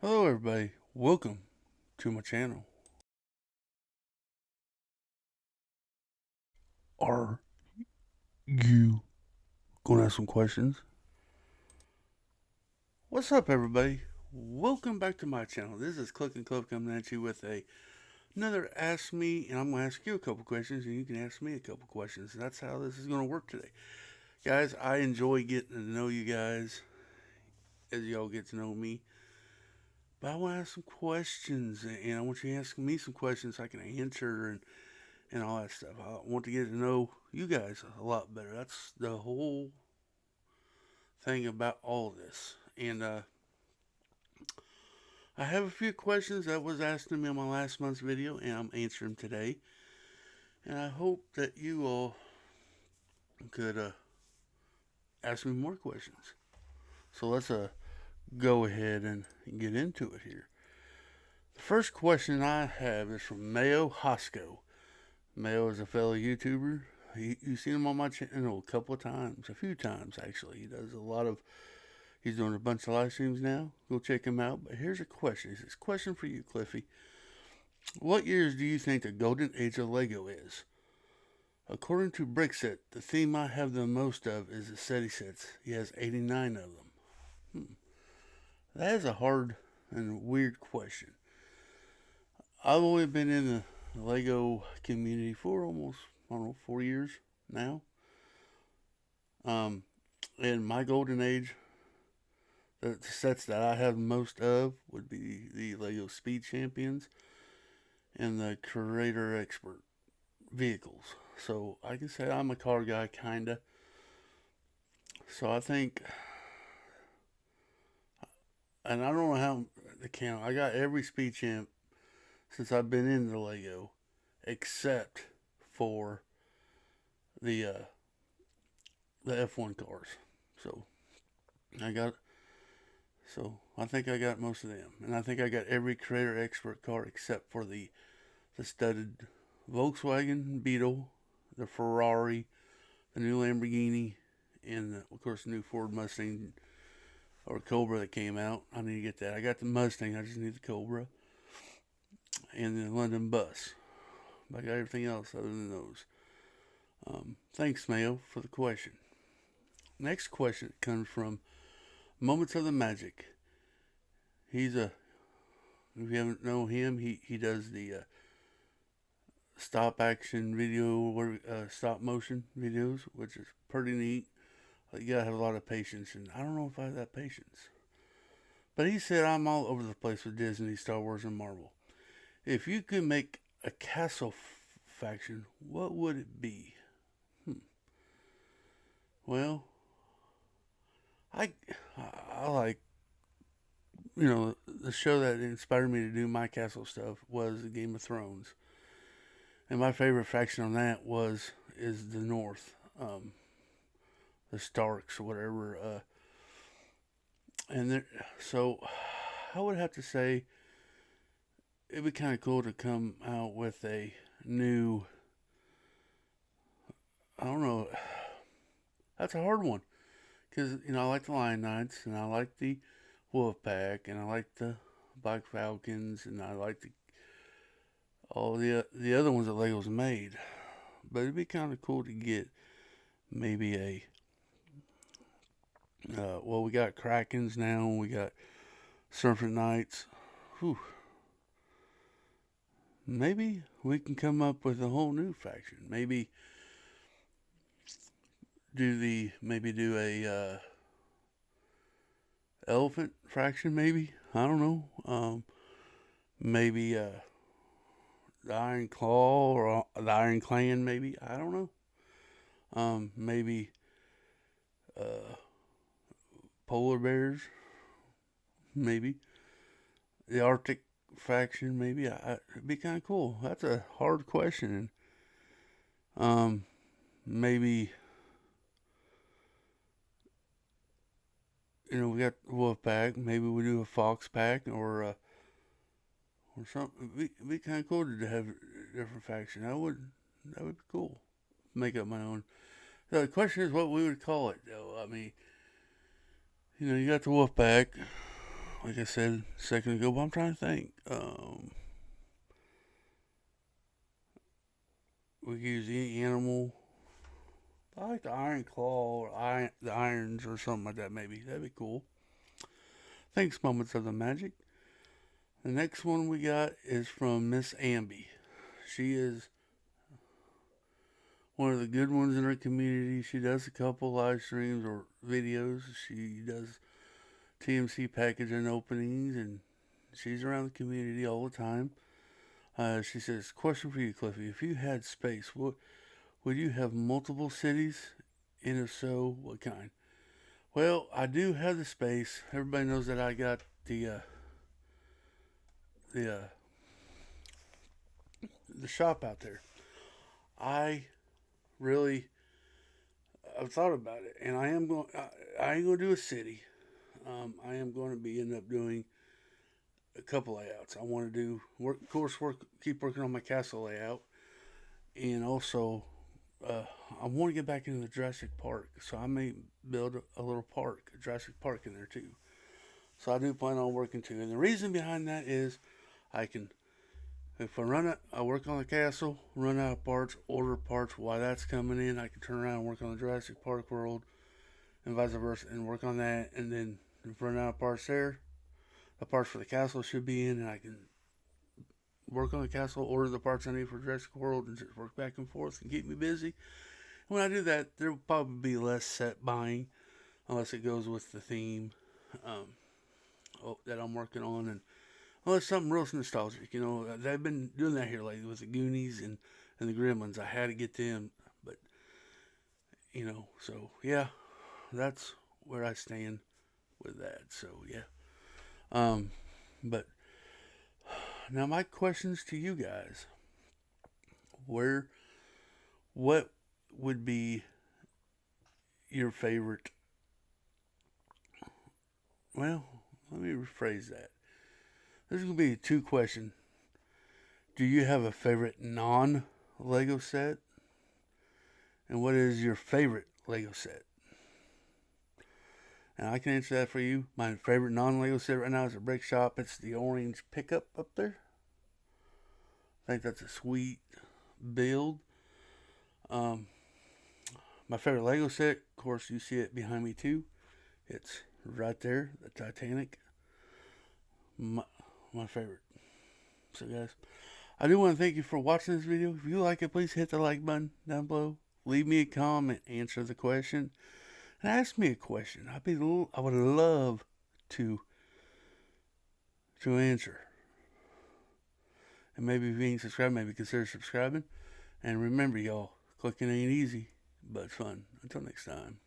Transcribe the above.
Hello everybody, welcome to my channel. Are you gonna ask some questions? What's up everybody? Welcome back to my channel. This is Click and Club coming at you with another Ask Me, and I'm gonna ask you a couple questions and you can ask me a couple questions. That's how this is gonna work today. Guys, I enjoy getting to know you guys as y'all get to know me. But I want to ask some questions, and I want you to ask me some questions so I can answer and all that stuff. I want to get to know you guys a lot better. That's the whole thing about all of this. And I have a few questions that was asked to me on my last month's video, and I'm answering them today. And I hope that you all could ask me more questions. So let's go ahead and get into it here. The first question I have is from Mayo Hosco. Mayo is a fellow YouTuber. You've seen him on my channel a couple of times, a few times actually. He does a lot of He's doing a bunch of live streams now. Go check him out. But here's a question. He says, question for you, Cliffy. What years do you think the golden age of Lego is? According to Brickset, the theme I have the most of is the SETI sets. He has 89 of them. That is a hard and weird question. I've only been in the Lego community for almost, 4 years now. In my golden age, the sets that I have most of would be the Lego Speed Champions and the Creator Expert vehicles. So I can say I'm a car guy, kinda. So I think, and I don't know how to count. I got every Speed Champ since I've been into Lego, except for the uh, the F1 cars. So I got so I think I got most of them, and I think I got every Creator Expert car except for the studded Volkswagen Beetle, the Ferrari, the new Lamborghini, and of course the new Ford Mustang or Cobra that came out. I need to get that. I got the Mustang. I just need the Cobra and the London Bus. But I got everything else other than those. Thanks, Mayo, for the question. Next question comes from Moments of the Magic. He's a If you haven't know him, he does the stop action video or stop motion videos, which is pretty neat. You gotta have a lot of patience, and I don't know if I have that patience. But he said I'm all over the place with Disney, Star Wars, and Marvel. If you could make a castle faction, what would it be? Well, I I like the show that inspired me to do my castle stuff was Game of Thrones, and my favorite faction on that is the North, the Starks or whatever. And there, so I would have to say it'd be kind of cool to come out with a new. I don't know. That's a hard one because I like the Lion Knights and I like the Wolf Pack and I like the Black Falcons and I like all the other ones that Legos made. But it'd be kind of cool to get maybe a. Well, we got Krakens now. We got Serpent Knights. Whew. Maybe we can come up with a whole new faction. Maybe do a elephant faction. Maybe I don't know. Maybe the Iron Claw or the Iron Clan. Maybe I don't know. Maybe uh, polar bears. Maybe the Arctic faction. Maybe it'd be kind of cool. That's a hard question. Maybe we got Wolf Pack. Maybe we do a Fox Pack or something. It'd be kind of cool to have a different faction. That would be cool. Make up my own. So the question is what we would call it, though. I mean, you got the Wolf Pack. like I said a second ago, but I'm trying to think. We could use any animal. I like the iron claw or the irons or something like that. Maybe that'd be cool. Thanks, moments of the magic. The next one we got is from Miss Amby. She is one of the good ones in her community. She does a couple live streams or videos. She does TMC packaging openings, and she's around the community all the time. She says, "Question for you, Cliffy: if you had space, would you have multiple cities? And if so, what kind?" Well, I do have the space. Everybody knows that I got the the shop out there. I really I've thought about it, and I ain't gonna do a city. I am going to be end up doing a couple layouts. I want to do work, of course, keep working on my castle layout, and also I want to get back into the Jurassic Park, so I may build a little park, a Jurassic Park in there too. So I do plan on working too, and the reason behind that is I can, if I work on the castle, run out of parts, order parts while that's coming in. I can turn around and work on the Jurassic Park world, and vice versa, and work on that, and then if I run out of parts there, the parts for the castle should be in, and I can work on the castle, order the parts I need for Jurassic World, and just work back and forth and keep me busy. And when I do that, there will probably be less set buying, unless it goes with the theme um, that I'm working on, and unless something real nostalgic. They've been doing that here lately with the Goonies and the Gremlins. I had to get them, but so yeah, that's where I stand with that. So yeah, but now my questions to you guys: where, what would be your favorite? Well, let me rephrase that. This is gonna be a two question. Do you have a favorite non Lego set? And what is your favorite Lego set? And I can answer that for you. My favorite non Lego set right now is a brick shop. It's the orange pickup up there. I think that's a sweet build. Um, my favorite Lego set, of course, you see it behind me too. It's right there, the Titanic. My favorite. So, guys, I do want to thank you for watching this video. If you like it, please hit the like button down below. Leave me a comment, answer the question, and ask me a question. I would love to answer. And maybe if you ain't subscribed, maybe consider subscribing. And remember, y'all, clicking ain't easy, but it's fun. Until next time.